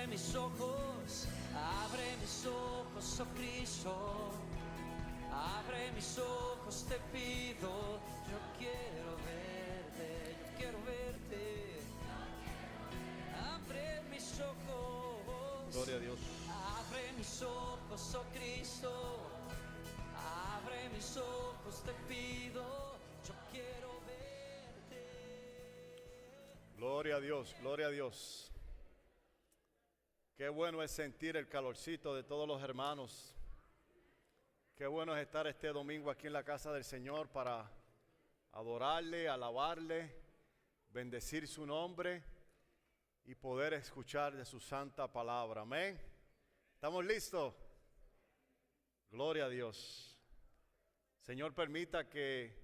abre mis ojos, oh Cristo, abre mis ojos, te pido, yo quiero verte, yo quiero verte, abre mis ojos, gloria a Dios, abre mis ojos, oh Cristo, abre mis ojos, te pido, yo quiero verte. gloria a Dios, gloria a Dios. Qué bueno es sentir el calorcito de todos los hermanos. Qué bueno es estar este domingo aquí en la casa del Señor para adorarle, alabarle, bendecir su nombre y poder escuchar de su santa palabra. Amén. ¿Estamos listos? Gloria a Dios. Señor, permita que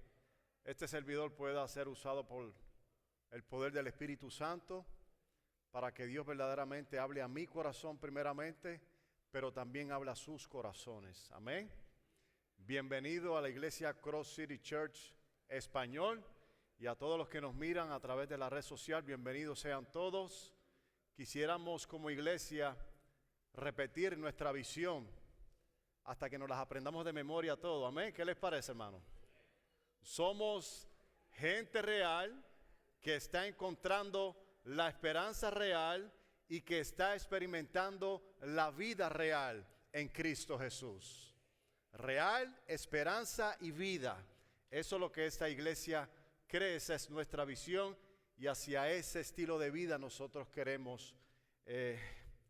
este servidor pueda ser usado por el poder del Espíritu Santo, para que Dios verdaderamente hable a mi corazón primeramente, pero también hable a sus corazones. Amén. Bienvenido a la iglesia Cross City Church Español y a todos los que nos miran a través de la red social, bienvenidos sean todos. Quisiéramos como iglesia repetir nuestra visión hasta que nos las aprendamos de memoria todo. Amén. ¿Qué les parece, hermano? Somos gente real que está encontrando la esperanza real y que está experimentando la vida real en Cristo Jesús. Real, esperanza y vida. Eso es lo que esta iglesia cree, esa es nuestra visión y hacia ese estilo de vida nosotros queremos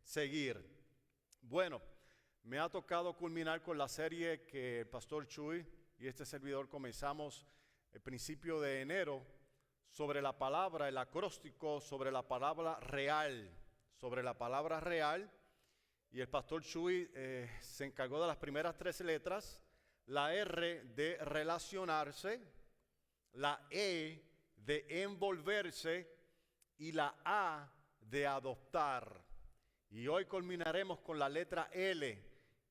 seguir. Bueno, me ha tocado culminar con la serie que el pastor Chuy y este servidor comenzamos el principio de enero, sobre la palabra, el acróstico sobre la palabra real, y el pastor Chuy se encargó de las primeras 3 letras, la R de relacionarse, la E de envolverse y la A de adoptar. Y hoy culminaremos con la letra L,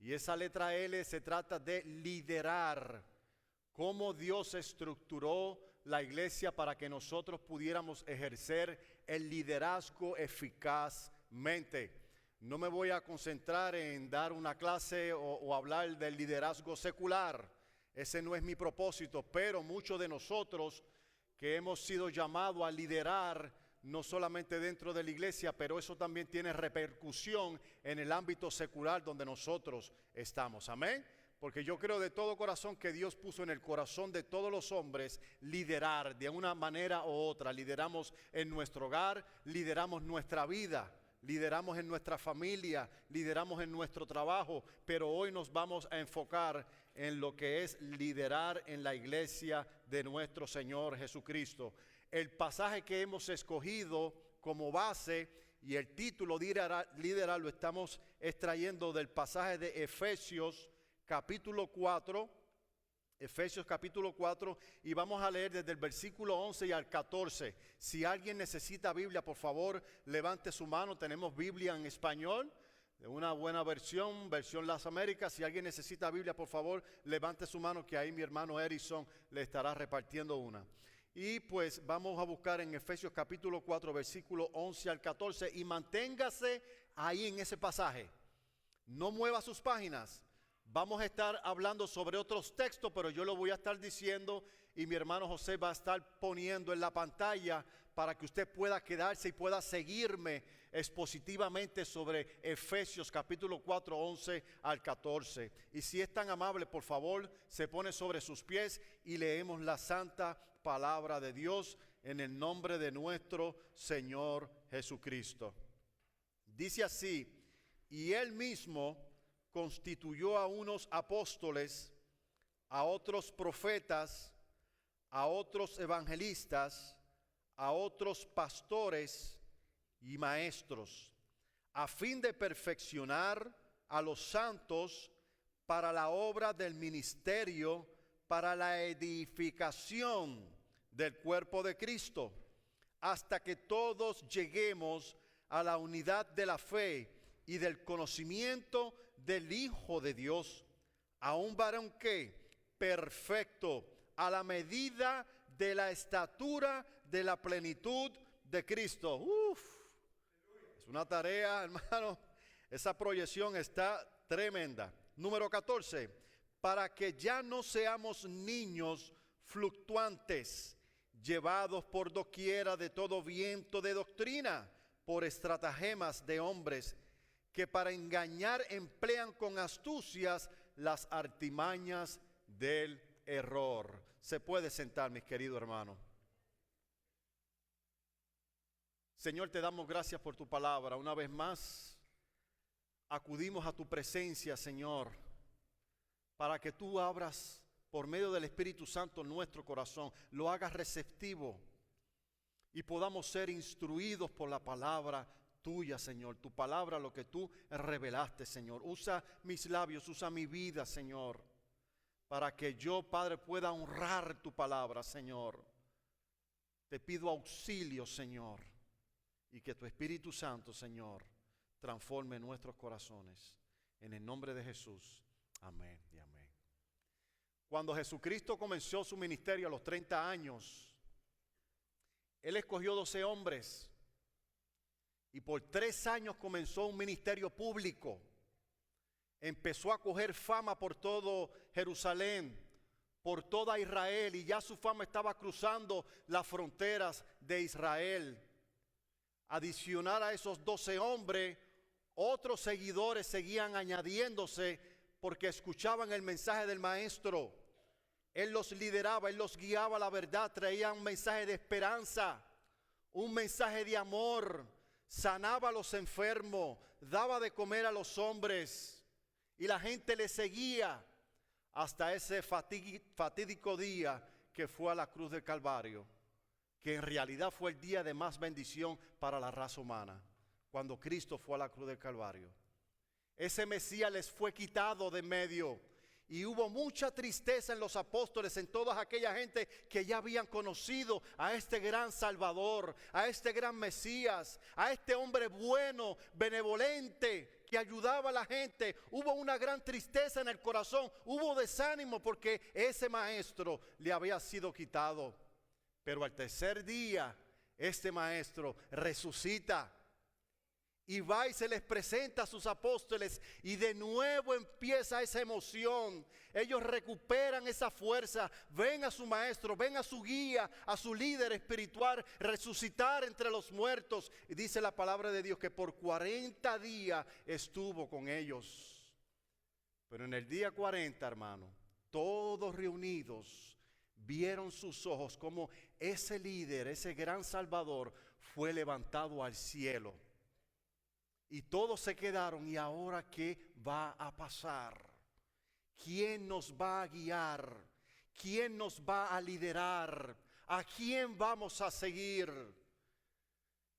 y esa letra L se trata de liderar, cómo Dios estructuró la iglesia para que nosotros pudiéramos ejercer el liderazgo eficazmente. No me voy a concentrar en dar una clase o hablar del liderazgo secular. Ese no es mi propósito, pero muchos de nosotros que hemos sido llamados a liderar, no solamente dentro de la iglesia, pero eso también tiene repercusión en el ámbito secular donde nosotros estamos. Amén. Porque yo creo de todo corazón que Dios puso en el corazón de todos los hombres liderar de una manera u otra. Lideramos en nuestro hogar, lideramos nuestra vida, lideramos en nuestra familia, lideramos en nuestro trabajo, pero hoy nos vamos a enfocar en lo que es liderar en la iglesia de nuestro Señor Jesucristo. El pasaje que hemos escogido como base y el título liderar lo estamos extrayendo del pasaje de Efesios capítulo 4, y vamos a leer desde el versículo 11 y al 14. Si alguien necesita Biblia, por favor, levante su mano. Tenemos Biblia en español, de una buena versión Las Américas. Si alguien necesita Biblia, por favor, levante su mano, que ahí mi hermano Erison le estará repartiendo una. Y pues vamos a buscar en Efesios capítulo 4, versículo 11 al 14, y manténgase ahí en ese pasaje. No mueva sus páginas. Vamos a estar hablando sobre otros textos, pero yo lo voy a estar diciendo y mi hermano José va a estar poniendo en la pantalla para que usted pueda quedarse y pueda seguirme expositivamente sobre Efesios capítulo 4, 11 al 14. Y si es tan amable, por favor, se pone sobre sus pies y leemos la santa palabra de Dios en el nombre de nuestro Señor Jesucristo. Dice así: y Él mismo constituyó a unos apóstoles, a otros profetas, a otros evangelistas, a otros pastores y maestros, a fin de perfeccionar a los santos para la obra del ministerio, para la edificación del cuerpo de Cristo, hasta que todos lleguemos a la unidad de la fe y del conocimiento del Hijo de Dios, a un varón que perfecto, a la medida de la estatura de la plenitud de Cristo. Una tarea, hermano, esa proyección está tremenda. Número 14, para que ya no seamos niños fluctuantes, llevados por doquiera de todo viento de doctrina, por estratagemas de hombres, que para engañar emplean con astucias las artimañas del error. Se puede sentar, mis queridos hermanos. Señor, te damos gracias por tu palabra. Una vez más, acudimos a tu presencia, Señor, para que tú abras por medio del Espíritu Santo nuestro corazón, lo hagas receptivo y podamos ser instruidos por la palabra tuya, Señor. Tu palabra, lo que tú revelaste, Señor. Usa mis labios, usa mi vida, Señor, para que yo, Padre, pueda honrar tu palabra, Señor. Te pido auxilio, Señor, y que tu Espíritu Santo, Señor, transforme nuestros corazones. En el nombre de Jesús. Amén y amén. Cuando Jesucristo comenzó su ministerio a los 30 años, Él escogió 12 hombres y por 3 años comenzó un ministerio público. Empezó a coger fama por todo Jerusalén, por toda Israel, y ya su fama estaba cruzando las fronteras de Israel. Adicional a esos 12 hombres, otros seguidores seguían añadiéndose porque escuchaban el mensaje del Maestro. Él los lideraba, Él los guiaba a la verdad, traía un mensaje de esperanza, un mensaje de amor, sanaba a los enfermos, daba de comer a los hombres y la gente le seguía hasta ese fatídico día que fue a la cruz del Calvario, que en realidad fue el día de más bendición para la raza humana, cuando Cristo fue a la cruz del Calvario. Ese Mesías les fue quitado de medio. Y hubo mucha tristeza en los apóstoles, en toda aquella gente que ya habían conocido a este gran Salvador, a este gran Mesías, a este hombre bueno, benevolente, que ayudaba a la gente. Hubo una gran tristeza en el corazón, hubo desánimo porque ese maestro le había sido quitado. Pero al tercer día, este maestro resucita. Y va y se les presenta a sus apóstoles y de nuevo empieza esa emoción. Ellos recuperan esa fuerza, ven a su maestro, ven a su guía, a su líder espiritual resucitar entre los muertos. Y dice la palabra de Dios que por 40 días estuvo con ellos. Pero en el día 40, hermano, todos reunidos vieron sus ojos como ese líder, ese gran Salvador fue levantado al cielo. Y todos se quedaron, ¿y ahora qué va a pasar? ¿Quién nos va a guiar? ¿Quién nos va a liderar? ¿A quién vamos a seguir?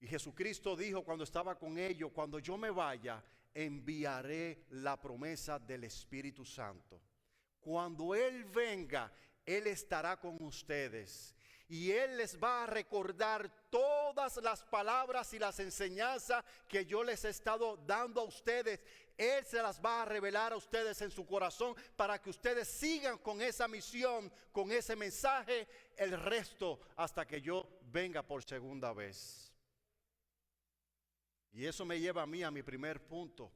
Y Jesucristo dijo cuando estaba con ellos, cuando yo me vaya, enviaré la promesa del Espíritu Santo. Cuando Él venga, Él estará con ustedes. Y Él les va a recordar todas las palabras y las enseñanzas que yo les he estado dando a ustedes. Él se las va a revelar a ustedes en su corazón para que ustedes sigan con esa misión, con ese mensaje, el resto hasta que yo venga por segunda vez. Y eso me lleva a mí a mi primer punto.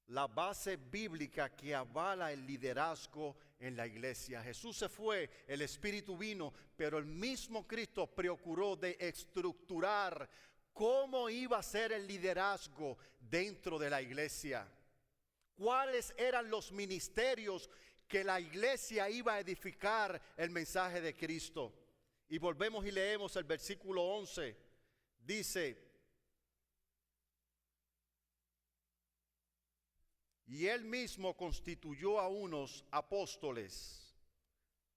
La base bíblica que avala el liderazgo en la iglesia. Jesús se fue, el Espíritu vino, pero el mismo Cristo procuró de estructurar cómo iba a ser el liderazgo dentro de la iglesia. Cuáles eran los ministerios que la iglesia iba a edificar el mensaje de Cristo. Y volvemos y leemos el versículo 11. Dice: y Él mismo constituyó a unos apóstoles,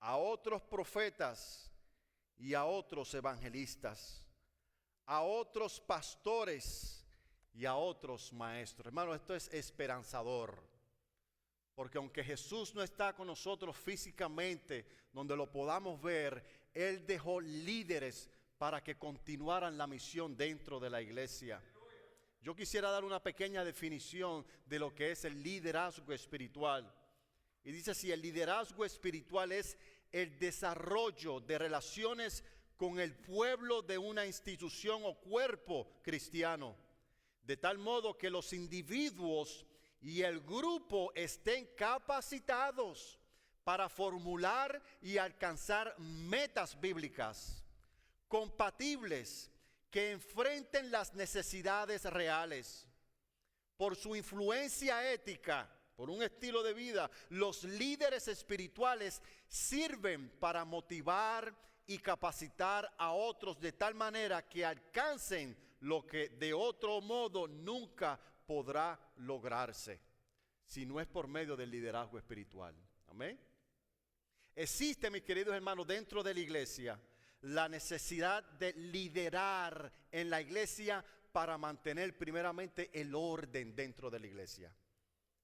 a otros profetas y a otros evangelistas, a otros pastores y a otros maestros. Hermano, esto es esperanzador, porque aunque Jesús no está con nosotros físicamente, donde lo podamos ver, Él dejó líderes para que continuaran la misión dentro de la iglesia. Yo quisiera dar una pequeña definición de lo que es el liderazgo espiritual. Y dice así: el liderazgo espiritual es el desarrollo de relaciones con el pueblo de una institución o cuerpo cristiano, de tal modo que los individuos y el grupo estén capacitados para formular y alcanzar metas bíblicas compatibles que enfrenten las necesidades reales. Por su influencia ética, por un estilo de vida, los líderes espirituales sirven para motivar y capacitar a otros de tal manera que alcancen lo que de otro modo nunca podrá lograrse, si no es por medio del liderazgo espiritual. Amén. Existe, mis queridos hermanos, dentro de la iglesia, la necesidad de liderar en la iglesia para mantener primeramente el orden dentro de la iglesia.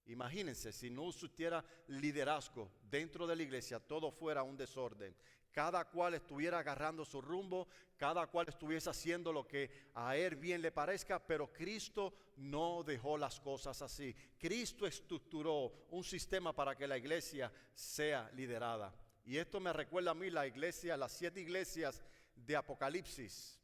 Imagínense, si no existiera liderazgo dentro de la iglesia, todo fuera un desorden. Cada cual estuviera agarrando su rumbo, cada cual estuviese haciendo lo que a él bien le parezca, pero Cristo no dejó las cosas así. Cristo estructuró un sistema para que la iglesia sea liderada. Y esto me recuerda a mí la iglesia, las 7 iglesias de Apocalipsis.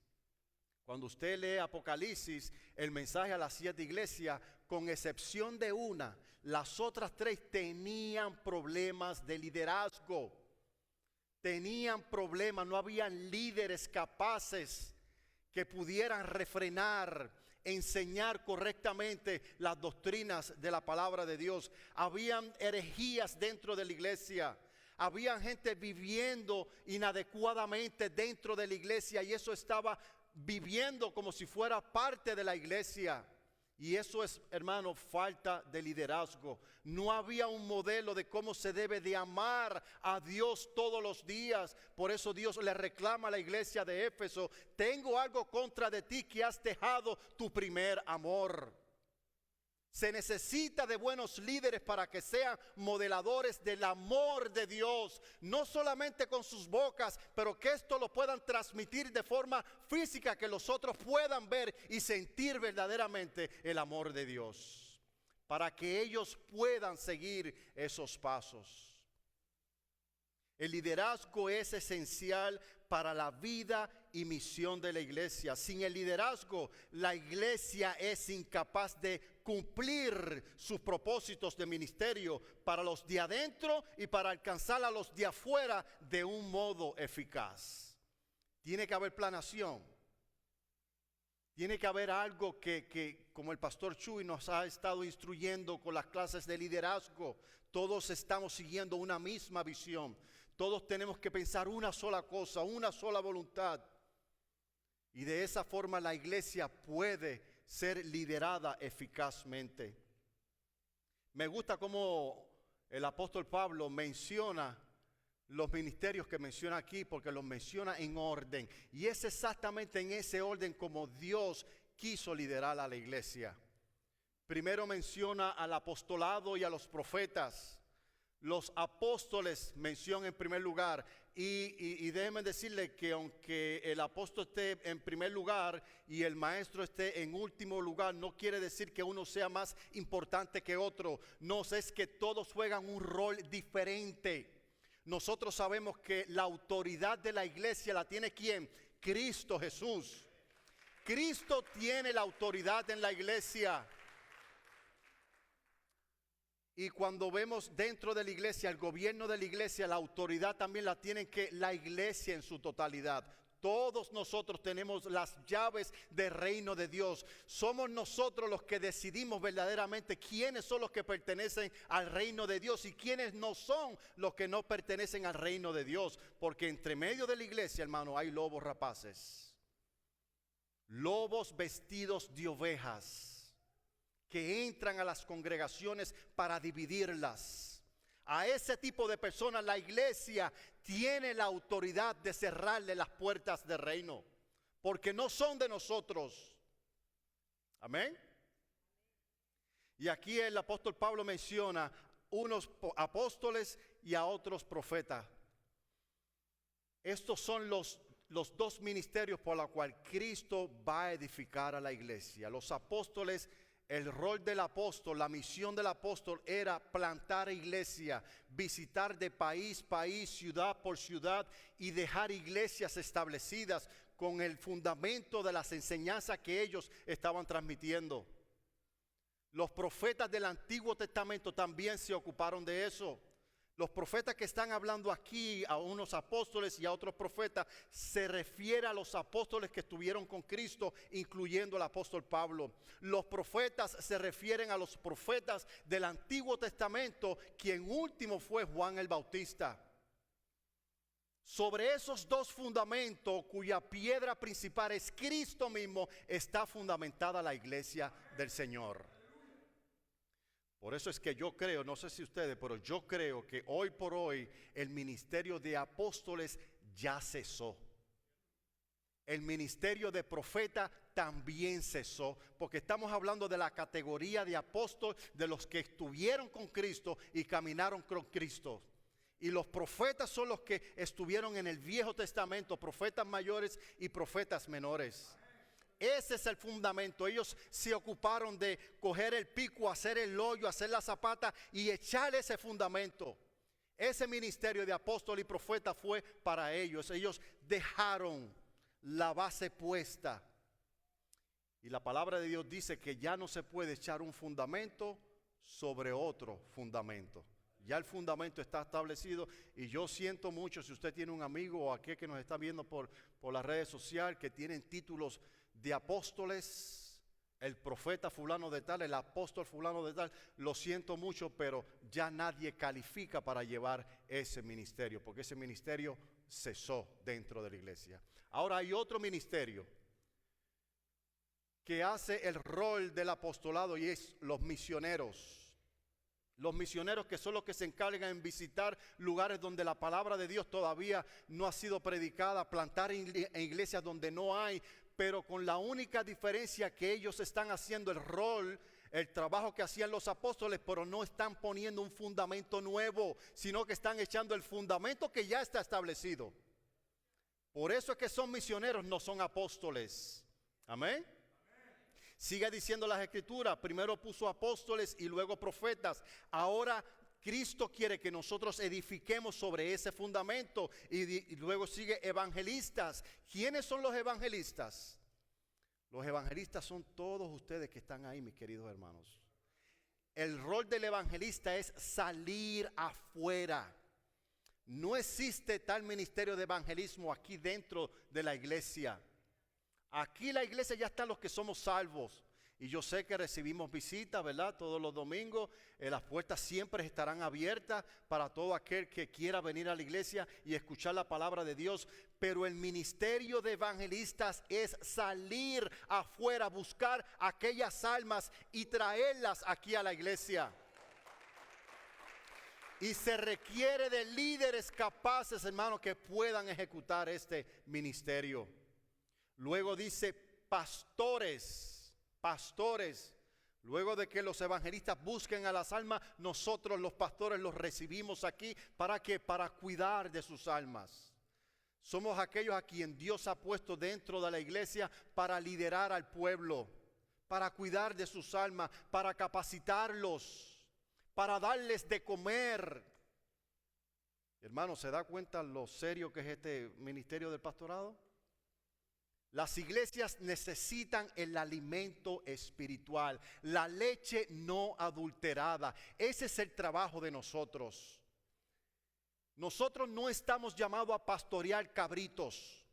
Cuando usted lee Apocalipsis, el mensaje a las 7 iglesias, con excepción de una, las otras 3 tenían problemas de liderazgo. Tenían problemas, no habían líderes capaces que pudieran refrenar, enseñar correctamente las doctrinas de la palabra de Dios. Habían herejías dentro de la iglesia. Había gente viviendo inadecuadamente dentro de la iglesia y eso estaba viviendo como si fuera parte de la iglesia. Y eso es, hermano, falta de liderazgo. No había un modelo de cómo se debe de amar a Dios todos los días. Por eso Dios le reclama a la iglesia de Éfeso: tengo algo contra de ti, que has dejado tu primer amor. Se necesita de buenos líderes para que sean modeladores del amor de Dios, no solamente con sus bocas, pero que esto lo puedan transmitir de forma física, que los otros puedan ver y sentir verdaderamente el amor de Dios, para que ellos puedan seguir esos pasos. El liderazgo es esencial para la vida y misión de la iglesia. Sin el liderazgo, la iglesia es incapaz de cumplir sus propósitos de ministerio para los de adentro y para alcanzar a los de afuera de un modo eficaz. Tiene que haber planeación. Tiene que haber algo que como el pastor Chuy nos ha estado instruyendo con las clases de liderazgo, todos estamos siguiendo una misma visión. Todos tenemos que pensar una sola cosa, una sola voluntad. Y de esa forma la iglesia puede ser liderada eficazmente. Me gusta cómo el apóstol Pablo menciona los ministerios que menciona aquí, porque los menciona en orden. Y es exactamente en ese orden como Dios quiso liderar a la iglesia. Primero menciona al apostolado y a los profetas. Los apóstoles menciona en primer lugar, y déjenme decirle que aunque el apóstol esté en primer lugar y el maestro esté en último lugar, no quiere decir que uno sea más importante que otro. No, es que todos juegan un rol diferente. Nosotros sabemos que la autoridad de la iglesia la tiene ¿quién? Cristo Jesús. Cristo tiene la autoridad en la iglesia. Y cuando vemos dentro de la iglesia, el gobierno de la iglesia, la autoridad también la tiene que la iglesia en su totalidad. Todos nosotros tenemos las llaves del reino de Dios. Somos nosotros los que decidimos verdaderamente quiénes son los que pertenecen al reino de Dios y quiénes no son los que no pertenecen al reino de Dios. Porque entre medio de la iglesia, hermano, hay lobos rapaces. Lobos vestidos de ovejas, que entran a las congregaciones para dividirlas. A ese tipo de personas la iglesia tiene la autoridad de cerrarle las puertas del reino, porque no son de nosotros. Amén. Y aquí el apóstol Pablo menciona unos apóstoles y a otros profetas. Estos son los 2 ministerios por los cuales Cristo va a edificar a la iglesia. Los apóstoles, el rol del apóstol, la misión del apóstol era plantar iglesia, visitar de país, ciudad por ciudad y dejar iglesias establecidas con el fundamento de las enseñanzas que ellos estaban transmitiendo. Los profetas del Antiguo Testamento también se ocuparon de eso. Los profetas que están hablando aquí, a unos apóstoles y a otros profetas, se refiere a los apóstoles que estuvieron con Cristo, incluyendo el apóstol Pablo. Los profetas se refieren a los profetas del Antiguo Testamento, quien último fue Juan el Bautista. Sobre esos dos fundamentos, cuya piedra principal es Cristo mismo, está fundamentada la iglesia del Señor. Por eso es que yo creo, no sé si ustedes, pero yo creo que hoy por hoy el ministerio de apóstoles ya cesó. El ministerio de profeta también cesó, porque estamos hablando de la categoría de apóstol, de los que estuvieron con Cristo y caminaron con Cristo. Y los profetas son los que estuvieron en el Viejo Testamento, profetas mayores y profetas menores. Ese es el fundamento. Ellos se ocuparon de coger el pico, hacer el hoyo, hacer la zapata y echarle ese fundamento. Ese ministerio de apóstol y profeta fue para ellos. Ellos dejaron la base puesta. Y la palabra de Dios dice que ya no se puede echar un fundamento sobre otro fundamento. Ya el fundamento está establecido y yo siento mucho si usted tiene un amigo o aquel que nos está viendo por las redes sociales que tienen títulos de apóstoles, el profeta fulano de tal, el apóstol fulano de tal, lo siento mucho, pero ya nadie califica para llevar ese ministerio, porque ese ministerio cesó dentro de la iglesia. Ahora hay otro ministerio que hace el rol del apostolado y es los misioneros. Los misioneros que son los que se encargan en visitar lugares donde la palabra de Dios todavía no ha sido predicada, plantar en iglesias donde no hay, pero con la única diferencia que ellos están haciendo el rol, el trabajo que hacían los apóstoles, pero no están poniendo un fundamento nuevo, sino que están echando el fundamento que ya está establecido. Por eso es que son misioneros, no son apóstoles. Amén. Sigue diciendo las escrituras, primero puso apóstoles y luego profetas. Ahora Cristo quiere que nosotros edifiquemos sobre ese fundamento y luego sigue evangelistas. ¿Quiénes son los evangelistas? Los evangelistas son todos ustedes que están ahí, mis queridos hermanos. El rol del evangelista es salir afuera. No existe tal ministerio de evangelismo aquí dentro de la iglesia. Aquí la iglesia ya están los que somos salvos. Y yo sé que recibimos visitas, ¿verdad? Todos los domingos. Las puertas siempre estarán abiertas para todo aquel que quiera venir a la iglesia y escuchar la palabra de Dios. Pero el ministerio de evangelistas es salir afuera, buscar aquellas almas y traerlas aquí a la iglesia. Y se requiere de líderes capaces, hermanos, que puedan ejecutar este ministerio. Luego dice pastores. Luego de que los evangelistas busquen a las almas, nosotros los pastores los recibimos aquí. ¿Para qué? Para cuidar de sus almas. Somos aquellos a quien Dios ha puesto dentro de la iglesia para liderar al pueblo, para cuidar de sus almas, para capacitarlos, para darles de comer. Hermano, ¿se da cuenta lo serio que es este ministerio del pastorado? Las iglesias necesitan el alimento espiritual, la leche no adulterada. Ese es el trabajo de nosotros. Nosotros no estamos llamados a pastorear cabritos.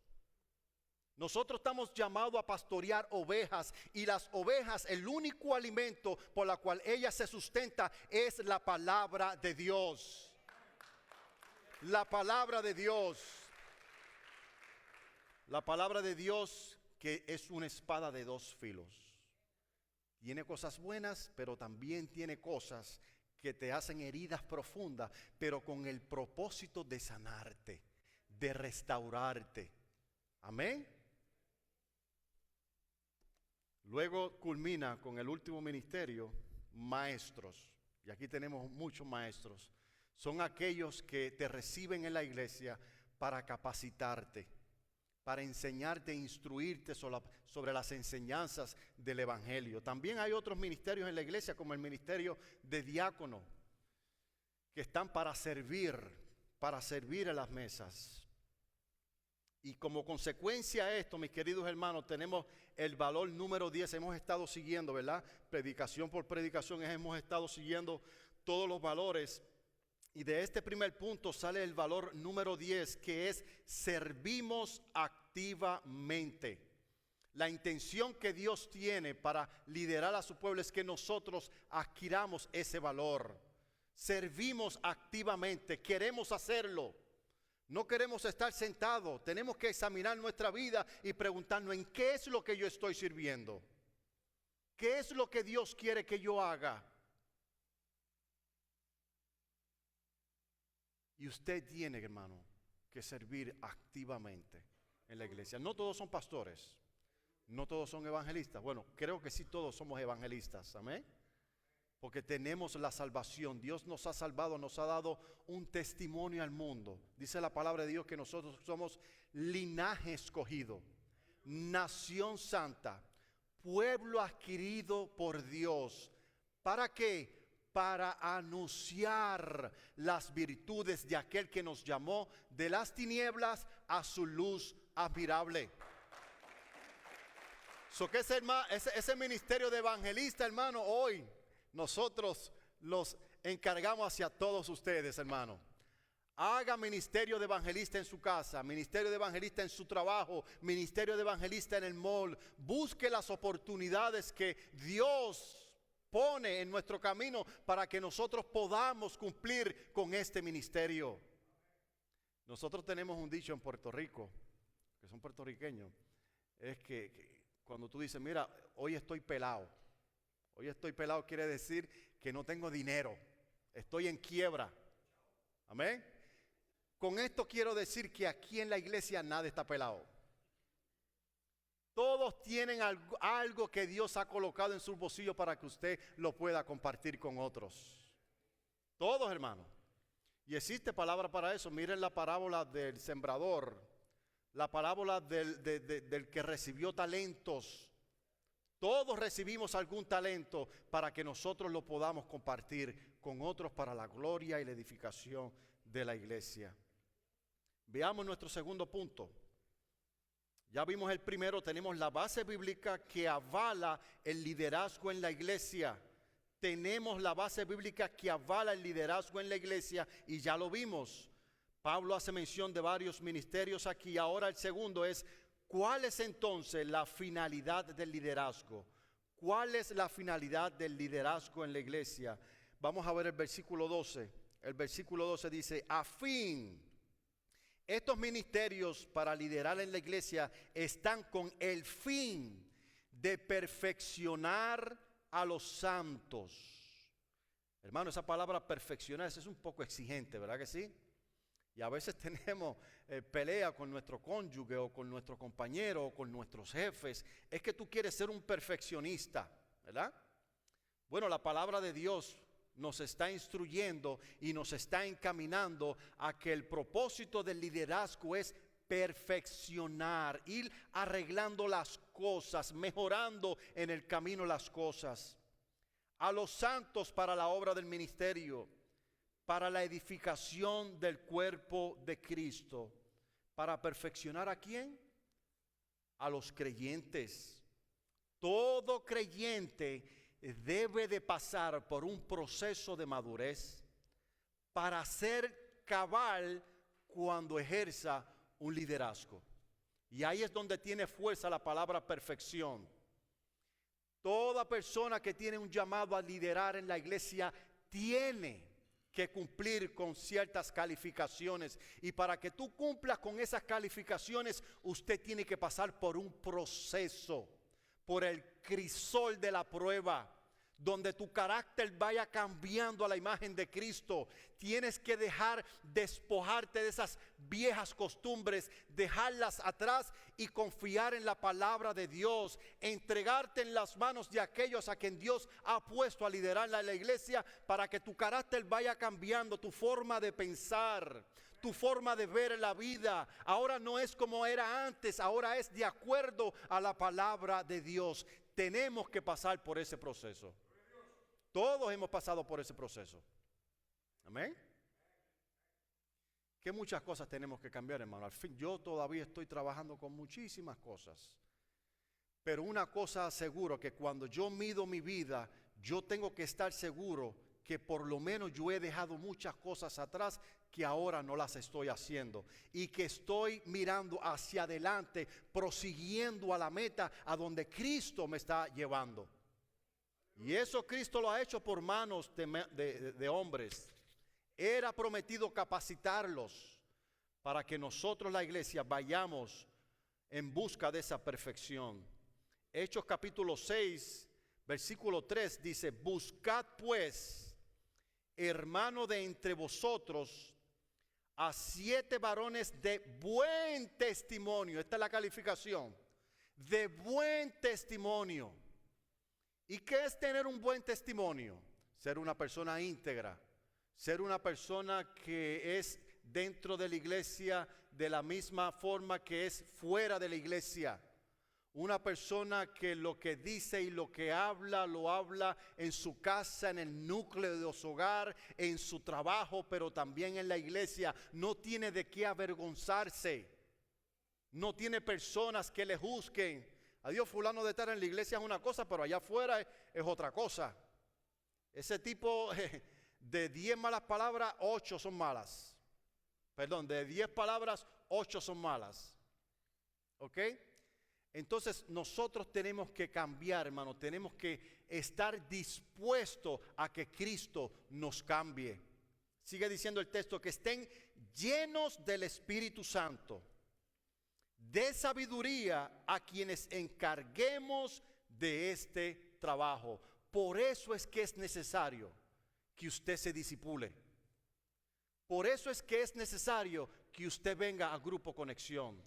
Nosotros estamos llamados a pastorear ovejas. Y las ovejas, el único alimento por la cual ellas se sustentan es la palabra de Dios. La palabra de Dios. La palabra de Dios, que es una espada de dos filos. Tiene cosas buenas, pero también tiene cosas que te hacen heridas profundas, pero con el propósito de sanarte, de restaurarte. Amén. Luego culmina con el último ministerio, maestros. Y aquí tenemos muchos maestros. Son aquellos que te reciben en la iglesia para capacitarte, para enseñarte e instruirte sobre las enseñanzas del evangelio. También hay otros ministerios en la iglesia, como el ministerio de diácono, que están para servir en las mesas. Y como consecuencia de esto, mis queridos hermanos, tenemos el valor número 10. Hemos estado siguiendo, ¿verdad? Predicación por predicación, hemos estado siguiendo todos los valores. Y de este primer punto sale el valor número 10, que es servimos activamente. La intención que Dios tiene para liderar a su pueblo es que nosotros adquiramos ese valor. Servimos activamente, queremos hacerlo. No queremos estar sentados, tenemos que examinar nuestra vida y preguntarnos en qué es lo que yo estoy sirviendo. ¿Qué es lo que Dios quiere que yo haga? Y usted tiene, hermano, que servir activamente en la iglesia. No todos son pastores, no todos son evangelistas. Bueno, creo que sí todos somos evangelistas, amén. Porque tenemos la salvación. Dios nos ha salvado, nos ha dado un testimonio al mundo. Dice la palabra de Dios que nosotros somos linaje escogido, nación santa, pueblo adquirido por Dios. ¿Para qué? Para anunciar las virtudes de aquel que nos llamó de las tinieblas a su luz admirable. Que ese ministerio de evangelista, hermano, hoy nosotros los encargamos hacia todos ustedes, hermano. Haga ministerio de evangelista en su casa, ministerio de evangelista en su trabajo, ministerio de evangelista en el mall. Busque las oportunidades que Dios pone en nuestro camino para que nosotros podamos cumplir con este ministerio. Nosotros tenemos un dicho en Puerto Rico, que son puertorriqueños, es que cuando tú dices, mira, hoy estoy pelado. Hoy estoy pelado quiere decir que no tengo dinero, estoy en quiebra. Amén. Con esto quiero decir que aquí en la iglesia nada está pelado. Todos tienen algo que Dios ha colocado en sus bolsillos para que usted lo pueda compartir con otros. Todos, hermanos. Y existe palabra para eso. Miren la parábola del sembrador, la parábola del que recibió talentos. Todos recibimos algún talento para que nosotros lo podamos compartir con otros para la gloria y la edificación de la iglesia. Veamos nuestro segundo punto. Ya vimos el primero, tenemos la base bíblica que avala el liderazgo en la iglesia. Tenemos la base bíblica que avala el liderazgo en la iglesia y ya lo vimos. Pablo hace mención de varios ministerios aquí. Ahora el segundo es, ¿cuál es entonces la finalidad del liderazgo? ¿Cuál es la finalidad del liderazgo en la iglesia? Vamos a ver el versículo 12. El versículo 12 dice, a fin, estos ministerios para liderar en la iglesia están con el fin de perfeccionar a los santos. Hermano, esa palabra perfeccionar es un poco exigente, ¿verdad que sí? Y a veces tenemos pelea con nuestro cónyuge o con nuestro compañero o con nuestros jefes. Es que tú quieres ser un perfeccionista, ¿verdad? Bueno, la palabra de Dios nos está instruyendo y nos está encaminando a que el propósito del liderazgo es perfeccionar, ir arreglando las cosas, mejorando en el camino las cosas. A los santos para la obra del ministerio, para la edificación del cuerpo de Cristo. ¿Para perfeccionar a quién? A los creyentes. Todo creyente debe de pasar por un proceso de madurez para ser cabal cuando ejerza un liderazgo. Y ahí es donde tiene fuerza la palabra perfección. Toda persona que tiene un llamado a liderar en la iglesia tiene que cumplir con ciertas calificaciones. Y para que tú cumplas con esas calificaciones, usted tiene que pasar por un proceso, por el crisol de la prueba, donde tu carácter vaya cambiando a la imagen de Cristo. Tienes que despojarte de esas viejas costumbres, dejarlas atrás y confiar en la palabra de Dios, entregarte en las manos de aquellos a quien Dios ha puesto a liderar la iglesia, para que tu carácter vaya cambiando, tu forma de pensar, tu forma de ver la vida. Ahora no es como era antes, ahora es de acuerdo a la palabra de Dios. Tenemos que pasar por ese proceso. Todos hemos pasado por ese proceso. Amén. que muchas cosas tenemos que cambiar, hermano. Al fin, yo todavía estoy trabajando con muchísimas cosas. Pero una cosa aseguro, que cuando yo mido mi vida, yo tengo que estar seguro que por lo menos yo he dejado muchas cosas atrás que ahora no las estoy haciendo. Y que estoy mirando hacia adelante, prosiguiendo a la meta a donde Cristo me está llevando. Y eso Cristo lo ha hecho por manos de hombres. Era prometido capacitarlos para que nosotros, la iglesia, vayamos en busca de esa perfección. Hechos capítulo 6, versículo 3 dice: buscad pues, hermano, de entre vosotros a 7 varones de buen testimonio. Esta es la calificación. De buen testimonio. ¿Y qué es tener un buen testimonio? Ser una persona íntegra. Ser una persona que es dentro de la iglesia de la misma forma que es fuera de la iglesia. Una persona que lo que dice y lo que habla, lo habla en su casa, en el núcleo de su hogar, en su trabajo, pero también en la iglesia. No tiene de qué avergonzarse. No tiene personas que le juzguen. Adiós, fulano de estar en la iglesia es una cosa, pero allá afuera es otra cosa. Ese tipo de 10 malas palabras, 8 son malas. Perdón, de 10 palabras, 8 son malas. ¿Ok? Entonces nosotros tenemos que cambiar, hermano. Tenemos que estar dispuestos a que Cristo nos cambie. Sigue diciendo el texto: que estén llenos del Espíritu Santo, de sabiduría a quienes encarguemos de este trabajo. Por eso es que es necesario que usted se disipule. Por eso es que es necesario que usted venga a Grupo Conexión.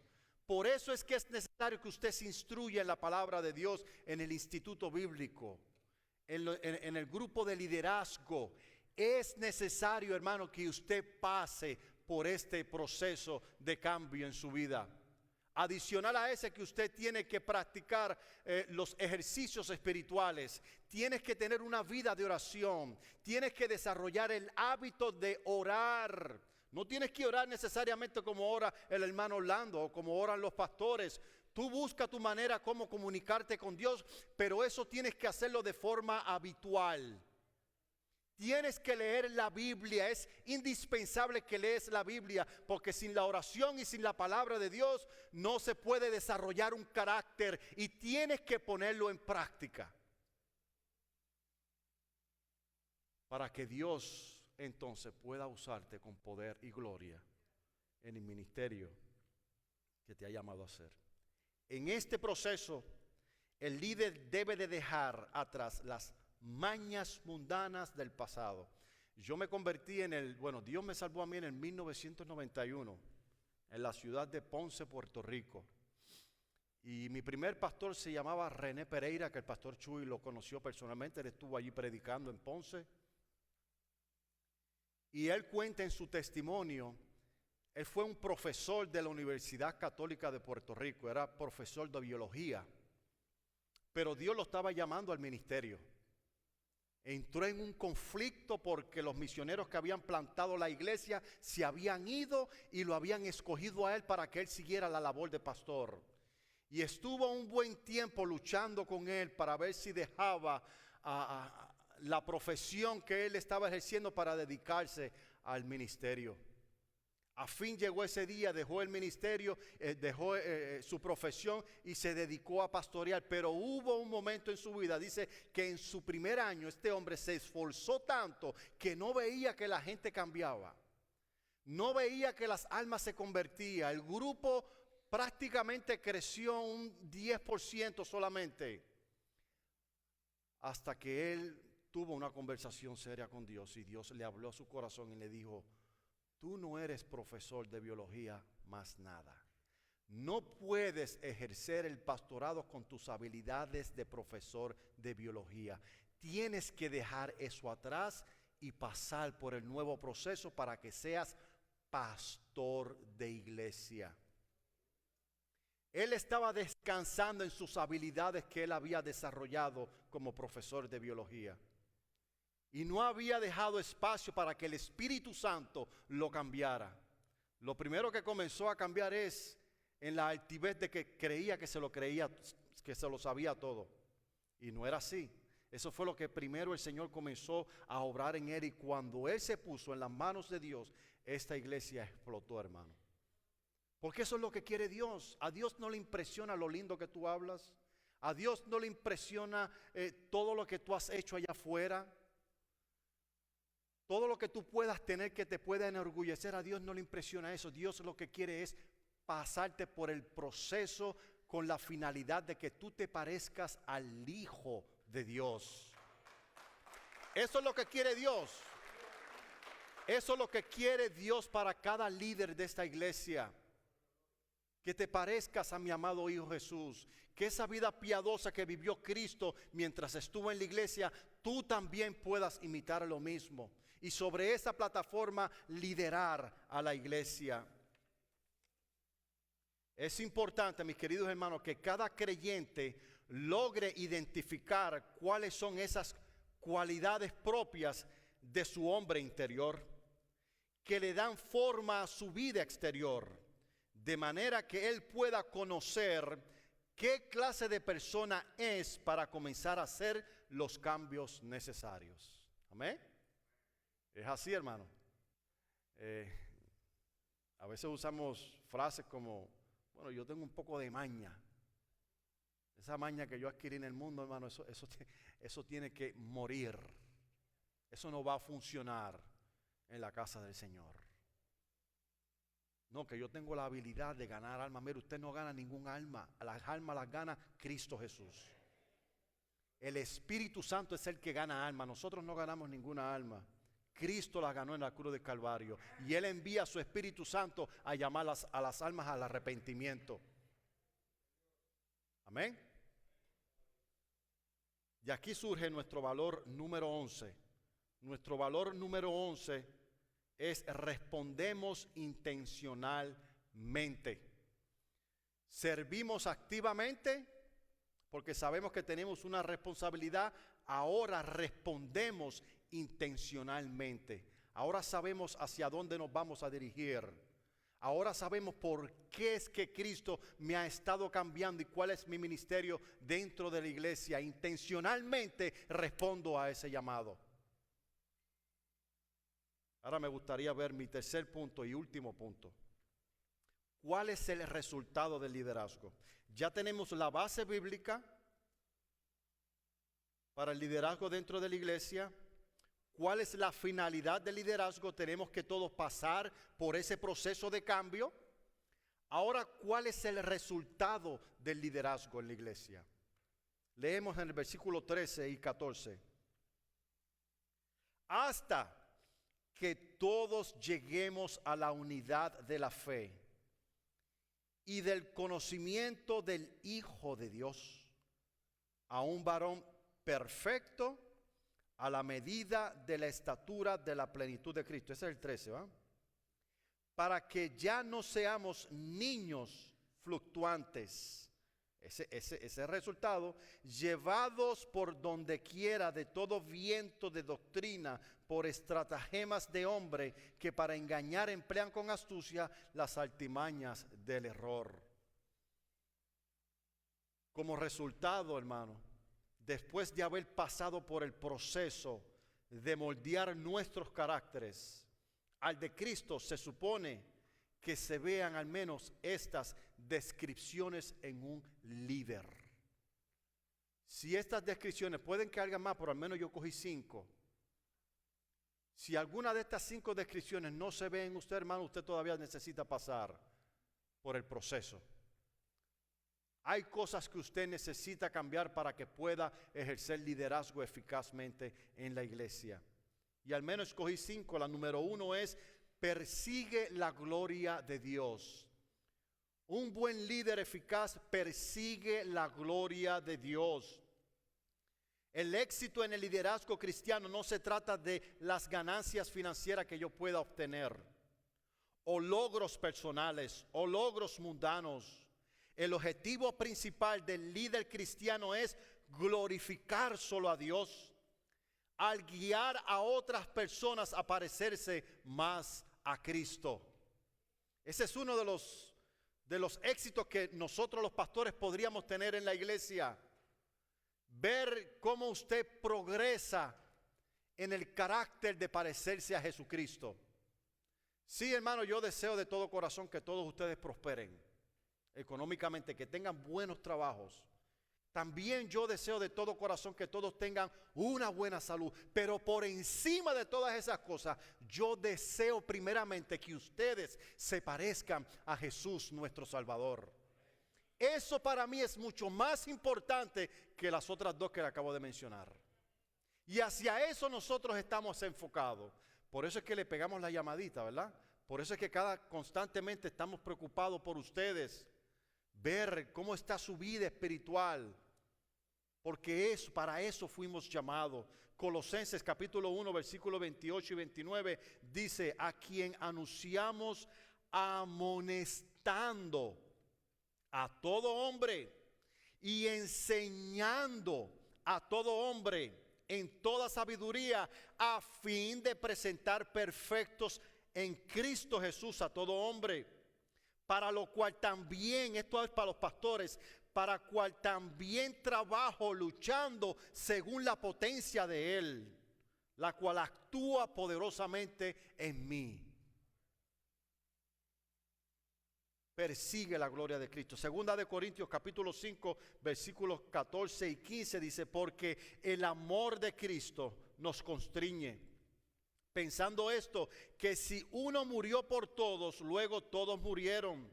Por eso es que es necesario que usted se instruya en la palabra de Dios en el instituto bíblico, en el grupo de liderazgo. Es necesario, hermano, que usted pase por este proceso de cambio en su vida. Adicional a ese, que usted tiene que practicar los ejercicios espirituales. Tienes que tener una vida de oración. Tienes que desarrollar el hábito de orar. No tienes que orar necesariamente como ora el hermano Orlando o como oran los pastores. Tú busca tu manera como comunicarte con Dios, pero eso tienes que hacerlo de forma habitual. Tienes que leer la Biblia. Es indispensable que lees la Biblia, porque sin la oración y sin la palabra de Dios no se puede desarrollar un carácter, y tienes que ponerlo en práctica para que Dios entonces pueda usarte con poder y gloria en el ministerio que te ha llamado a hacer. En este proceso, el líder debe de dejar atrás las mañas mundanas del pasado. Yo me convertí Dios me salvó a mí en el 1991 en la ciudad de Ponce, Puerto Rico. Y mi primer pastor se llamaba René Pereira, que el pastor Chuy lo conoció personalmente. Él estuvo allí predicando en Ponce. Y él cuenta en su testimonio, él fue un profesor de la Universidad Católica de Puerto Rico, era profesor de biología, pero Dios lo estaba llamando al ministerio. Entró en un conflicto porque los misioneros que habían plantado la iglesia se habían ido y lo habían escogido a él para que él siguiera la labor de pastor. Y estuvo un buen tiempo luchando con él para ver si dejaba la profesión que él estaba ejerciendo para dedicarse al ministerio. A fin llegó ese día, dejó el ministerio, dejó su profesión y se dedicó a pastorear. Pero hubo un momento en su vida, dice, que en su primer año este hombre se esforzó tanto que no veía que la gente cambiaba. No veía que las almas se convertían. El grupo prácticamente creció un 10% solamente, hasta que él tuvo una conversación seria con Dios y Dios le habló a su corazón y le dijo: tú no eres profesor de biología más nada. No puedes ejercer el pastorado con tus habilidades de profesor de biología. Tienes que dejar eso atrás y pasar por el nuevo proceso para que seas pastor de iglesia. Él estaba descansando en sus habilidades que él había desarrollado como profesor de biología. Y no había dejado espacio para que el Espíritu Santo lo cambiara. Lo primero que comenzó a cambiar es en la altivez de que creía, que se lo sabía todo. Y no era así. Eso fue lo que primero el Señor comenzó a obrar en él. Y cuando él se puso en las manos de Dios, esta iglesia explotó, hermano. Porque eso es lo que quiere Dios. A Dios no le impresiona lo lindo que tú hablas. A Dios no le impresiona todo lo que tú has hecho allá afuera. Todo lo que tú puedas tener que te pueda enorgullecer, a Dios no le impresiona eso. Dios lo que quiere es pasarte por el proceso con la finalidad de que tú te parezcas al Hijo de Dios. Eso es lo que quiere Dios. Eso es lo que quiere Dios para cada líder de esta iglesia. Que te parezcas a mi amado Hijo Jesús. Que esa vida piadosa que vivió Cristo mientras estuvo en la iglesia, tú también puedas imitar lo mismo. Y sobre esa plataforma liderar a la iglesia. Es importante, mis queridos hermanos, que cada creyente logre identificar cuáles son esas cualidades propias de su hombre interior, que le dan forma a su vida exterior, de manera que él pueda conocer qué clase de persona es para comenzar a hacer los cambios necesarios. Amén. Es así, hermano. A veces usamos frases como, bueno, yo tengo un poco de maña. Esa maña que yo adquirí en el mundo, hermano, eso tiene que morir. Eso no va a funcionar en la casa del Señor. No, que yo tengo la habilidad de ganar alma. Mire, usted no gana ningún alma. Las almas las gana Cristo Jesús. El Espíritu Santo es el que gana alma. Nosotros no ganamos ninguna alma. Cristo las ganó en la cruz del Calvario. Y Él envía a su Espíritu Santo a llamar a las almas al arrepentimiento. Amén. Y aquí surge nuestro valor número 11. Nuestro valor número 11 es respondemos intencionalmente. Servimos activamente porque sabemos que tenemos una responsabilidad. Ahora respondemos intencionalmente. Ahora sabemos hacia dónde nos vamos a dirigir. Ahora sabemos por qué es que Cristo me ha estado cambiando y cuál es mi ministerio dentro de la iglesia. Intencionalmente respondo a ese llamado. Ahora me gustaría ver mi tercer punto y último punto. ¿Cuál es el resultado del liderazgo? Ya tenemos la base bíblica para el liderazgo dentro de la iglesia. ¿Cuál es la finalidad del liderazgo? Tenemos que todos pasar por ese proceso de cambio. Ahora, ¿cuál es el resultado del liderazgo en la iglesia? Leemos en el versículo 13 y 14. Hasta que todos lleguemos a la unidad de la fe y del conocimiento del Hijo de Dios, a un varón perfecto, a la medida de la estatura de la plenitud de Cristo. Ese es el 13, ¿va? Para que ya no seamos niños fluctuantes. Ese resultado, llevados por donde quiera de todo viento de doctrina, por estratagemas de hombre que para engañar emplean con astucia las artimañas del error. Como resultado, hermano, después de haber pasado por el proceso de moldear nuestros caracteres, al de Cristo se supone que se vean al menos estas descripciones en un líder. Si estas descripciones pueden que haya más, pero al menos yo cogí 5. Si alguna de estas 5 descripciones no se ve en usted, hermano, usted todavía necesita pasar por el proceso. Hay cosas que usted necesita cambiar para que pueda ejercer liderazgo eficazmente en la iglesia. Y al menos escogí 5. La número 1 es: persigue la gloria de Dios. Un buen líder eficaz persigue la gloria de Dios. El éxito en el liderazgo cristiano no se trata de las ganancias financieras que yo pueda obtener, o logros personales, o logros mundanos. El objetivo principal del líder cristiano es glorificar solo a Dios, al guiar a otras personas a parecerse más a Cristo. Ese es uno de los éxitos que nosotros los pastores podríamos tener en la iglesia. Ver cómo usted progresa en el carácter de parecerse a Jesucristo. Sí, hermano, yo deseo de todo corazón que todos ustedes prosperen económicamente, que tengan buenos trabajos. También yo deseo de todo corazón que todos tengan una buena salud. Pero por encima de todas esas cosas, yo deseo primeramente que ustedes se parezcan a Jesús nuestro Salvador. Eso para mí es mucho más importante que las otras dos que le acabo de mencionar. Y hacia eso nosotros estamos enfocados. Por eso es que le pegamos la llamadita, ¿verdad? Por eso es que constantemente estamos preocupados por ustedes. Ver cómo está su vida espiritual, porque para eso fuimos llamados. Colosenses capítulo 1 versículos 28 y 29 dice: a quien anunciamos amonestando a todo hombre y enseñando a todo hombre en toda sabiduría, a fin de presentar perfectos en Cristo Jesús a todo hombre. Para lo cual también, esto es para los pastores, para cual también trabajo luchando según la potencia de Él, la cual actúa poderosamente en mí. Persigue la gloria de Cristo. Segunda de Corintios capítulo 5 versículos 14 y 15 dice: porque el amor de Cristo nos constriñe, pensando esto, que si uno murió por todos, luego todos murieron.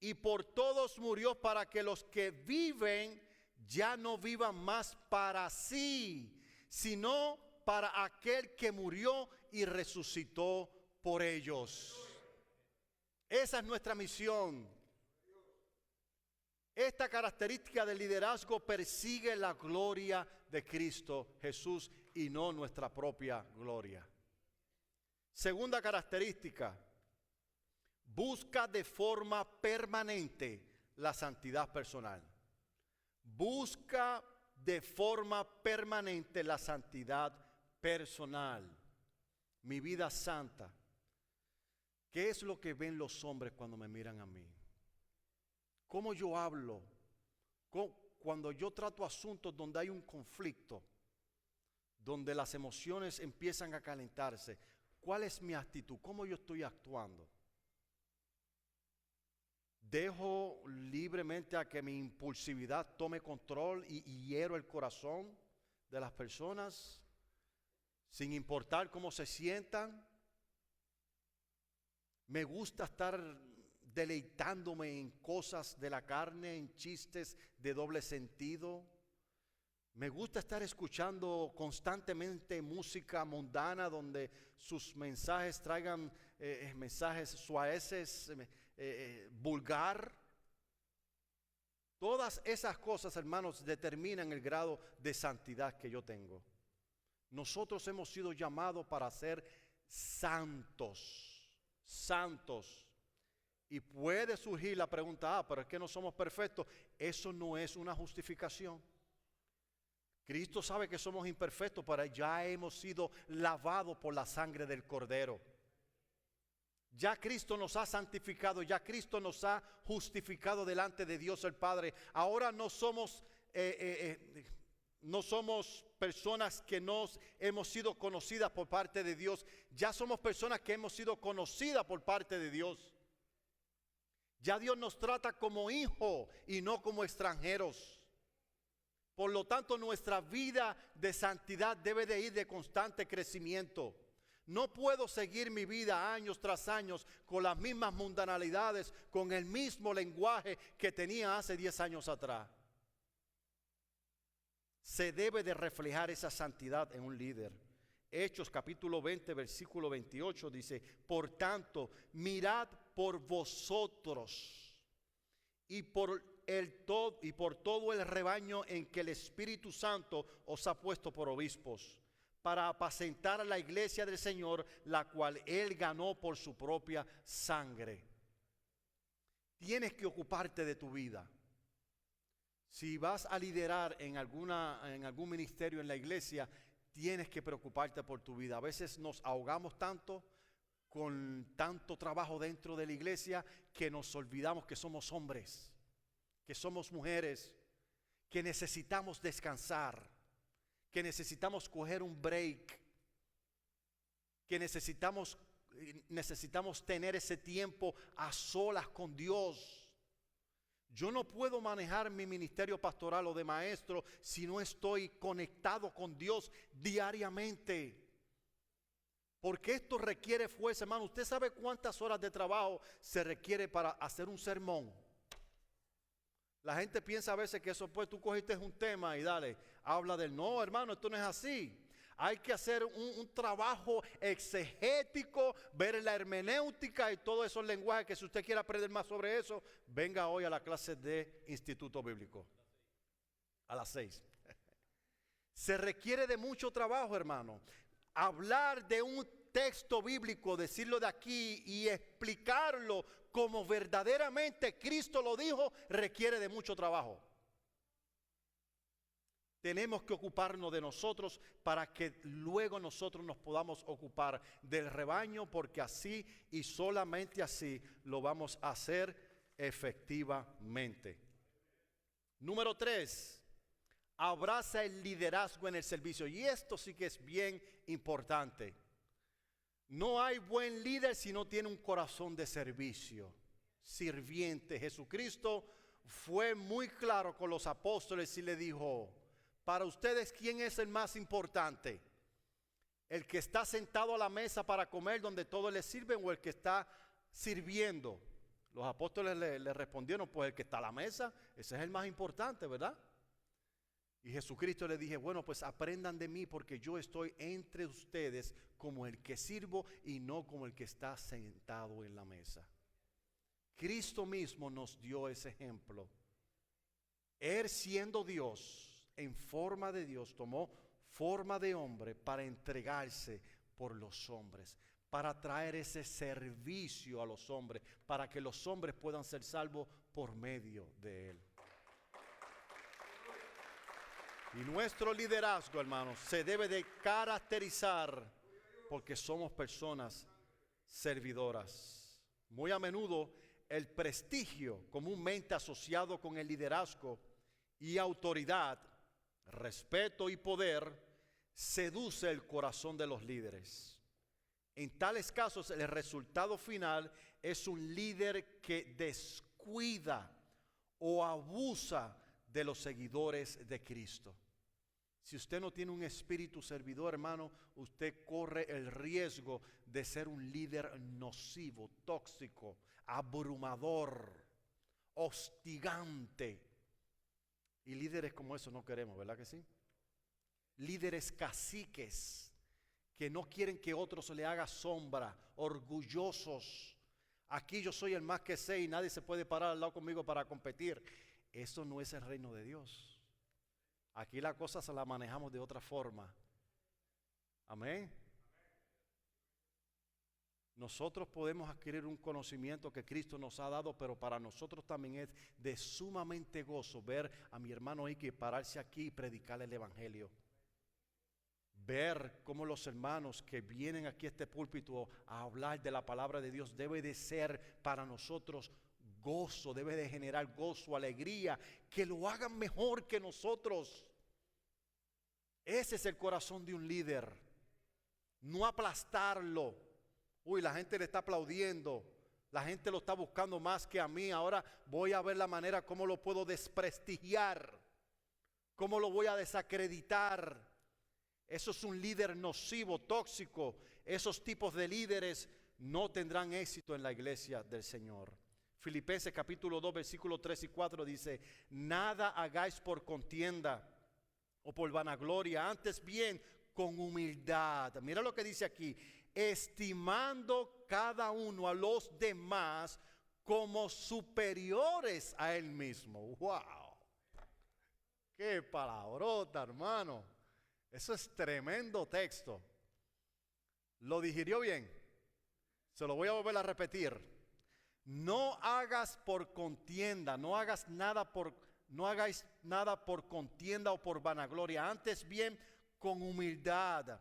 Y por todos murió para que los que viven ya no vivan más para sí, sino para aquel que murió y resucitó por ellos. Esa es nuestra misión. Esta característica del liderazgo persigue la gloria de Cristo Jesús y no nuestra propia gloria. Segunda característica, busca de forma permanente la santidad personal. Busca de forma permanente la santidad personal. Mi vida santa. ¿Qué es lo que ven los hombres cuando me miran a mí? ¿Cómo yo hablo? Cuando yo trato asuntos donde hay un conflicto, donde las emociones empiezan a calentarse, ¿cuál es mi actitud? ¿Cómo yo estoy actuando? ¿Dejo libremente a que mi impulsividad tome control y hiero el corazón de las personas sin importar cómo se sientan? Me gusta estar deleitándome en cosas de la carne, en chistes de doble sentido. Me gusta estar escuchando constantemente música mundana donde sus mensajes traigan mensajes suaves, vulgar. Todas esas cosas, hermanos, determinan el grado de santidad que yo tengo. Nosotros hemos sido llamados para ser santos. Santos. Y puede surgir la pregunta: pero es que no somos perfectos. Eso no es una justificación. Cristo sabe que somos imperfectos, pero ya hemos sido lavados por la sangre del Cordero. Ya Cristo nos ha santificado, ya Cristo nos ha justificado delante de Dios el Padre. Ahora no somos personas que hemos sido conocidas por parte de Dios. Ya somos personas que hemos sido conocidas por parte de Dios. Ya Dios nos trata como hijos y no como extranjeros. Por lo tanto, nuestra vida de santidad debe de ir de constante crecimiento. No puedo seguir mi vida años tras años con las mismas mundanalidades, con el mismo lenguaje que tenía hace 10 años atrás. Se debe de reflejar esa santidad en un líder. Hechos capítulo 20 versículo 28 dice: por tanto, mirad por vosotros y por todo el rebaño en que el Espíritu Santo os ha puesto por obispos, para apacentar a la iglesia del Señor, la cual Él ganó por su propia sangre. Tienes que ocuparte de tu vida. Si vas a liderar en algún ministerio en la iglesia, tienes que preocuparte por tu vida. A veces nos ahogamos tanto con tanto trabajo dentro de la iglesia que nos olvidamos que somos hombres, que somos mujeres, que necesitamos descansar, que necesitamos coger un break, que necesitamos tener ese tiempo a solas con Dios. Yo no puedo manejar mi ministerio pastoral o de maestro si no estoy conectado con Dios diariamente. Porque esto requiere fuerza, hermano. ¿Usted sabe cuántas horas de trabajo se requiere para hacer un sermón? La gente piensa a veces que eso, pues tú cogiste un tema y dale, habla del no, hermano, esto no es así. Hay que hacer un trabajo exegético, ver la hermenéutica y todos esos lenguajes que si usted quiere aprender más sobre eso, venga hoy a la clase de Instituto Bíblico. A las 6. Se requiere de mucho trabajo, hermano. Hablar de un texto bíblico, decirlo de aquí y explicarlo como verdaderamente Cristo lo dijo, requiere de mucho trabajo. Tenemos que ocuparnos de nosotros para que luego nosotros nos podamos ocupar del rebaño, porque así y solamente así lo vamos a hacer efectivamente. Número 3, abraza el liderazgo en el servicio. Y esto sí que es bien importante. No hay buen líder si no tiene un corazón de servicio, sirviente. Jesucristo fue muy claro con los apóstoles y le dijo: para ustedes, ¿quién es el más importante? ¿El que está sentado a la mesa para comer donde todos les sirven o el que está sirviendo? Los apóstoles le respondieron: pues el que está a la mesa, ese es el más importante, ¿verdad? Y Jesucristo le dije: bueno, pues aprendan de mí, porque yo estoy entre ustedes como el que sirvo y no como el que está sentado en la mesa. Cristo mismo nos dio ese ejemplo. Él, siendo Dios, en forma de Dios, tomó forma de hombre para entregarse por los hombres, para traer ese servicio a los hombres, para que los hombres puedan ser salvos por medio de Él. Y nuestro liderazgo, hermanos, se debe de caracterizar porque somos personas servidoras. Muy a menudo el prestigio comúnmente asociado con el liderazgo y autoridad, respeto y poder, seduce el corazón de los líderes. En tales casos, el resultado final es un líder que descuida o abusa de los seguidores de Cristo. Si usted no tiene un espíritu servidor, hermano, usted corre el riesgo de ser un líder nocivo, tóxico, abrumador, hostigante. Y líderes como eso no queremos, ¿verdad que sí? Líderes caciques que no quieren que otro se le haga sombra, orgullosos. Aquí yo soy el más que sé y nadie se puede parar al lado conmigo para competir. Eso no es el reino de Dios. Aquí la cosa se la manejamos de otra forma. Amén. Nosotros podemos adquirir un conocimiento que Cristo nos ha dado, pero para nosotros también es de sumamente gozo ver a mi hermano ahí que pararse aquí y predicarle el evangelio. Ver cómo los hermanos que vienen aquí a este púlpito a hablar de la palabra de Dios debe de ser para nosotros gozo, debe de generar gozo, alegría, que lo hagan mejor que nosotros. Ese es el corazón de un líder, no aplastarlo. Uy, la gente le está aplaudiendo, la gente lo está buscando más que a mí, ahora voy a ver la manera cómo lo puedo desprestigiar, cómo lo voy a desacreditar. Eso es un líder nocivo, tóxico. Esos tipos de líderes no tendrán éxito en la iglesia del Señor. Filipenses capítulo 2, versículos 3 y 4 dice: nada hagáis por contienda o por vanagloria, antes bien con humildad. Mira lo que dice aquí: estimando cada uno a los demás como superiores a él mismo. ¡Wow! ¡Qué palabrota, hermano! Eso es tremendo texto. ¿Lo digirió bien? Se lo voy a volver a repetir. No hagas por contienda, no hagáis nada por contienda o por vanagloria, antes bien con humildad,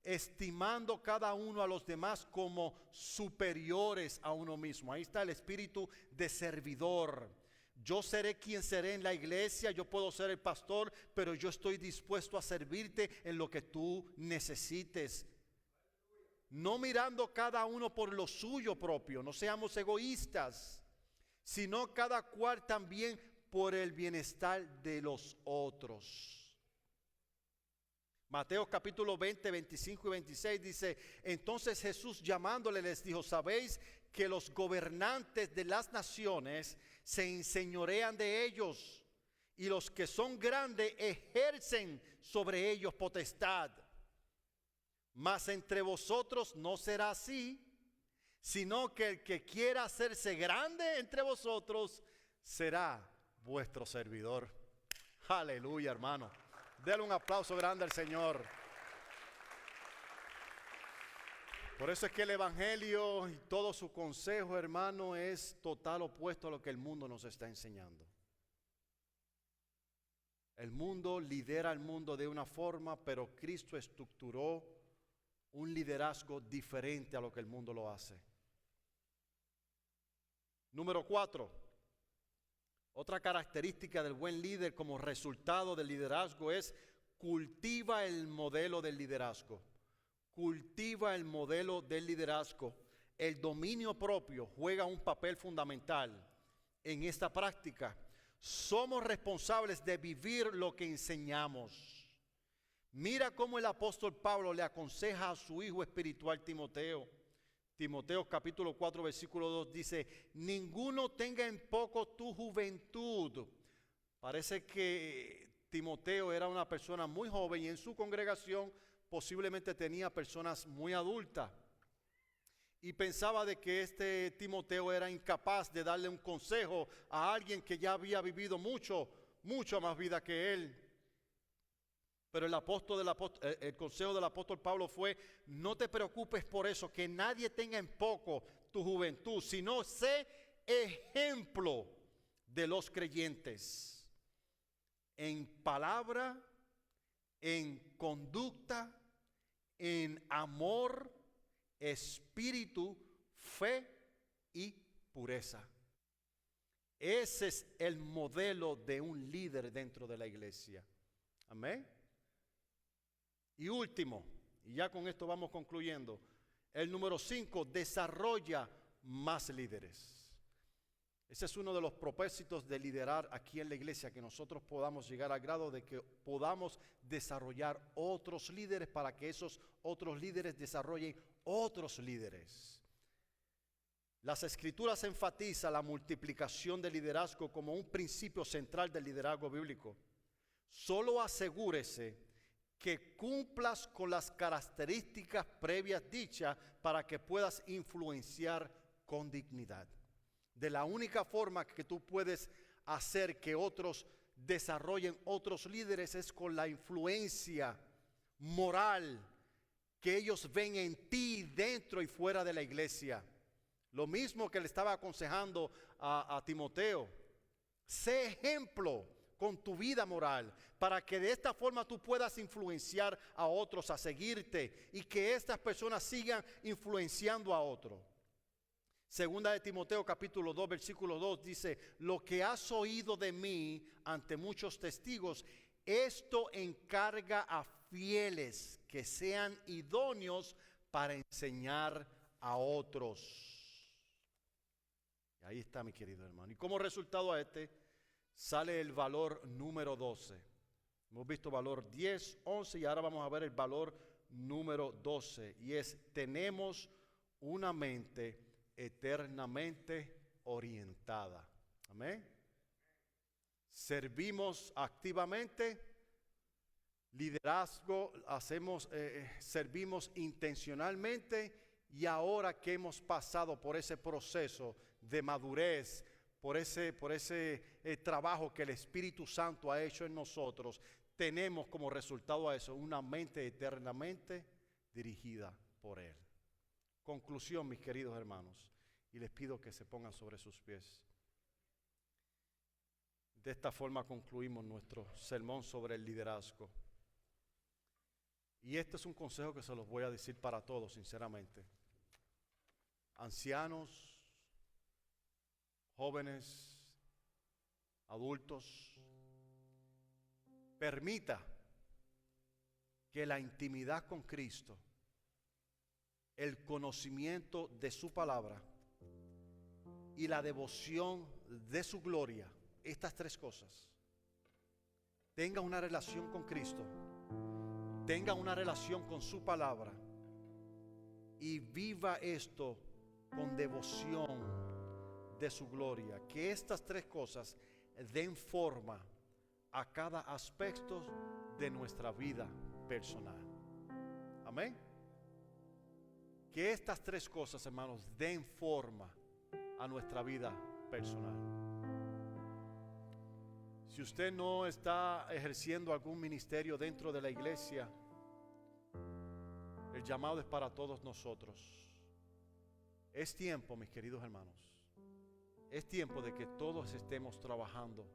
estimando cada uno a los demás como superiores a uno mismo. Ahí está el espíritu de servidor. Yo seré quien seré en la iglesia, yo puedo ser el pastor, pero yo estoy dispuesto a servirte en lo que tú necesites. No mirando cada uno por lo suyo propio, no seamos egoístas, sino cada cual también por el bienestar de los otros. Mateo capítulo 20, 25 y 26 dice: entonces Jesús llamándole les dijo: ¿sabéis que los gobernantes de las naciones se enseñorean de ellos, y los que son grandes ejercen sobre ellos potestad? Mas entre vosotros no será así, sino que el que quiera hacerse grande entre vosotros será vuestro servidor. Aleluya, hermano. Dale un aplauso grande al Señor. Por eso es que el Evangelio y todo su consejo, hermano, es total opuesto a lo que el mundo nos está enseñando. El mundo lidera al mundo de una forma, pero Cristo estructuró un liderazgo diferente a lo que el mundo lo hace. Número 4. Otra característica del buen líder como resultado del liderazgo es: cultiva el modelo del liderazgo. Cultiva el modelo del liderazgo. El dominio propio juega un papel fundamental en esta práctica. Somos responsables de vivir lo que enseñamos. Mira cómo el apóstol Pablo le aconseja a su hijo espiritual Timoteo. Timoteo capítulo 4 versículo 2 dice: ninguno tenga en poco tu juventud. Parece que Timoteo era una persona muy joven y en su congregación posiblemente tenía personas muy adultas. Y pensaba de que este Timoteo era incapaz de darle un consejo a alguien que ya había vivido mucho más vida que él. Pero el consejo del apóstol Pablo fue: no te preocupes por eso, que nadie tenga en poco tu juventud, sino sé ejemplo de los creyentes en palabra, en conducta, en amor, espíritu, fe y pureza. Ese es el modelo de un líder dentro de la iglesia. Amén. Y último, y ya con esto vamos concluyendo, el número 5, desarrolla más líderes. Ese es uno de los propósitos de liderar aquí en la iglesia, que nosotros podamos llegar al grado de que podamos desarrollar otros líderes para que esos otros líderes desarrollen otros líderes. Las Escrituras enfatizan la multiplicación del liderazgo como un principio central del liderazgo bíblico. Solo asegúrese que cumplas con las características previas dichas para que puedas influenciar con dignidad. De la única forma que tú puedes hacer que otros desarrollen otros líderes es con la influencia moral que ellos ven en ti dentro y fuera de la iglesia. Lo mismo que le estaba aconsejando a Timoteo. Sé ejemplo con tu vida moral, para que de esta forma tú puedas influenciar a otros a seguirte y que estas personas sigan influenciando a otros. Segunda de Timoteo capítulo 2 versículo 2 dice: lo que has oído de mí ante muchos testigos, esto encarga a fieles que sean idóneos para enseñar a otros. Y ahí está, mi querido hermano. Y como resultado a sale el valor número 12. Hemos visto valor 10, 11 y ahora vamos a ver el valor número 12. Y es: tenemos una mente eternamente orientada. Amén. Servimos activamente, liderazgo, servimos intencionalmente, y ahora que hemos pasado por ese proceso de madurez, por ese trabajo que el Espíritu Santo ha hecho en nosotros, tenemos como resultado a eso una mente eternamente dirigida por Él. Conclusión, mis queridos hermanos, y les pido que se pongan sobre sus pies. De esta forma concluimos nuestro sermón sobre el liderazgo. Y este es un consejo que se los voy a decir para todos, sinceramente. Ancianos, jóvenes, adultos, permita que la intimidad con Cristo, el conocimiento de su palabra y la devoción de su gloria, estas tres cosas, tenga una relación con Cristo, tenga una relación con su palabra y viva esto con devoción de su gloria. Que estas tres cosas den forma a cada aspecto de nuestra vida personal. Amén. Que estas tres cosas, hermanos, den forma a nuestra vida personal. Si usted no está ejerciendo algún ministerio dentro de la iglesia, el llamado es para todos nosotros. Es tiempo, mis queridos hermanos, es tiempo de que todos estemos trabajando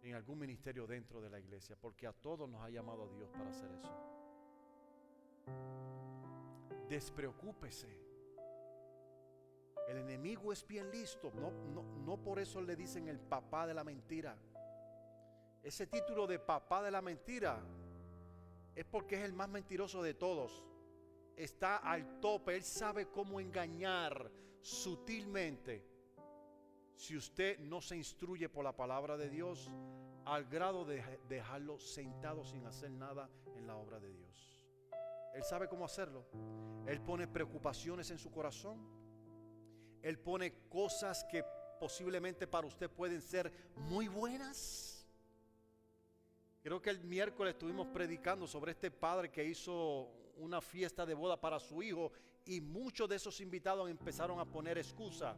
en algún ministerio dentro de la iglesia, porque a todos nos ha llamado Dios para hacer eso. Despreocúpese. El enemigo es bien listo. No por eso le dicen el papá de la mentira. Ese título de papá de la mentira es porque es el más mentiroso de todos. Está al tope. Él sabe cómo engañar sutilmente. Si usted no se instruye por la palabra de Dios, al grado de dejarlo sentado sin hacer nada en la obra de Dios. Él sabe cómo hacerlo. Él pone preocupaciones en su corazón. Él pone cosas que posiblemente para usted pueden ser muy buenas. Creo que el miércoles estuvimos predicando sobre este padre que hizo una fiesta de boda para su hijo y muchos de esos invitados empezaron a poner excusa.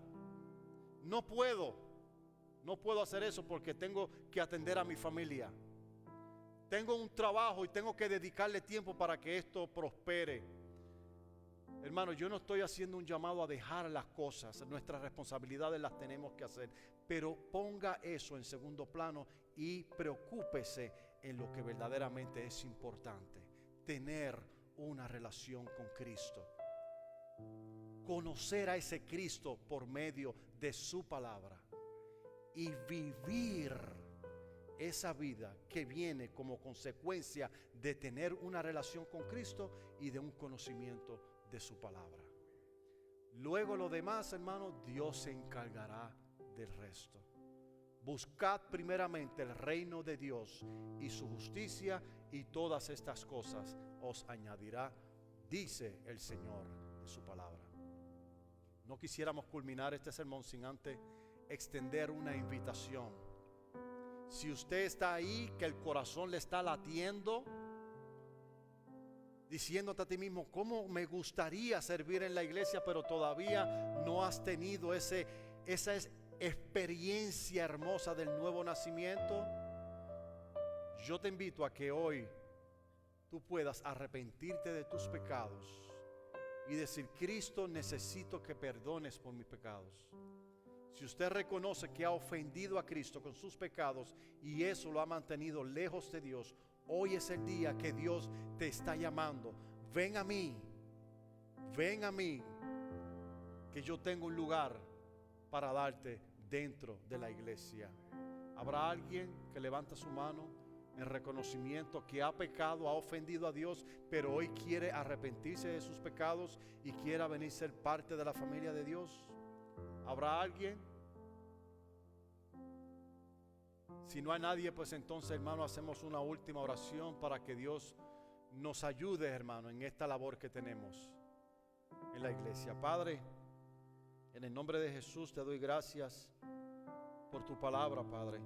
No puedo hacer eso porque tengo que atender a mi familia. Tengo un trabajo y tengo que dedicarle tiempo para que esto prospere. Hermano, yo no estoy haciendo un llamado a dejar las cosas. Nuestras responsabilidades las tenemos que hacer. Pero ponga eso en segundo plano y preocúpese en lo que verdaderamente es importante. Tener una relación con Cristo. Conocer a ese Cristo por medio de su palabra. Y vivir esa vida que viene como consecuencia de tener una relación con Cristo y de un conocimiento de su palabra. Luego lo demás, hermano, Dios se encargará del resto. Buscad primeramente el reino de Dios y su justicia, y todas estas cosas os añadirá, dice el Señor de su palabra. No quisiéramos culminar este sermón sin antes extender una invitación. Si usted está ahí, que el corazón le está latiendo, diciéndote a ti mismo, ¿cómo me gustaría servir en la iglesia? Pero todavía no has tenido esa experiencia hermosa del nuevo nacimiento. Yo te invito a que hoy tú puedas arrepentirte de tus pecados y decir, Cristo, necesito que perdones por mis pecados. Si usted reconoce que ha ofendido a Cristo con sus pecados y eso lo ha mantenido lejos de Dios, hoy es el día que Dios te está llamando. Ven a mí, que yo tengo un lugar para darte dentro de la iglesia. ¿Habrá alguien que levanta su mano en reconocimiento que ha pecado, ha ofendido a Dios, pero hoy quiere arrepentirse de sus pecados y quiera venir a ser parte de la familia de Dios? ¿Habrá alguien? Si no hay nadie, pues entonces, hermano, hacemos una última oración para que Dios nos ayude, hermano, en esta labor que tenemos en la iglesia. Padre, en el nombre de Jesús te doy gracias por tu palabra, Padre.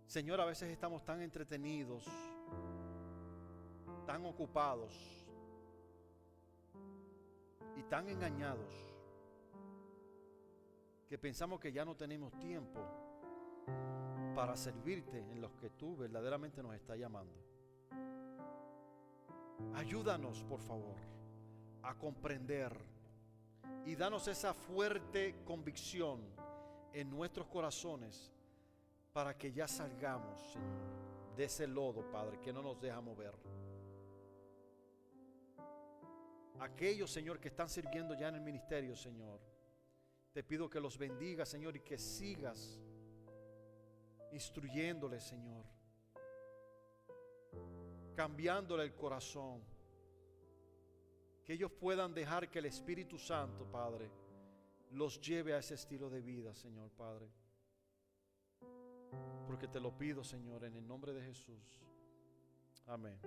Señor, a veces estamos tan entretenidos, tan ocupados y tan engañados que pensamos que ya no tenemos tiempo para servirte en los que tú verdaderamente nos estás llamando. Ayúdanos, por favor, a comprender y danos esa fuerte convicción en nuestros corazones para que ya salgamos, Señor, de ese lodo, Padre, que no nos deja mover. Aquellos, Señor, que están sirviendo ya en el ministerio, Señor, te pido que los bendigas, Señor, y que sigas instruyéndoles, Señor, cambiándole el corazón, que ellos puedan dejar que el Espíritu Santo, Padre, los lleve a ese estilo de vida, Señor, Padre. Porque te lo pido, Señor, en el nombre de Jesús. Amén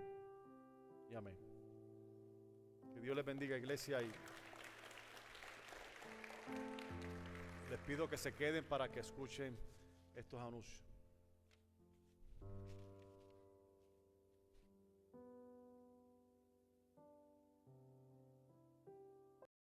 y amén. Que Dios les bendiga, iglesia, y les pido que se queden para que escuchen estos anuncios.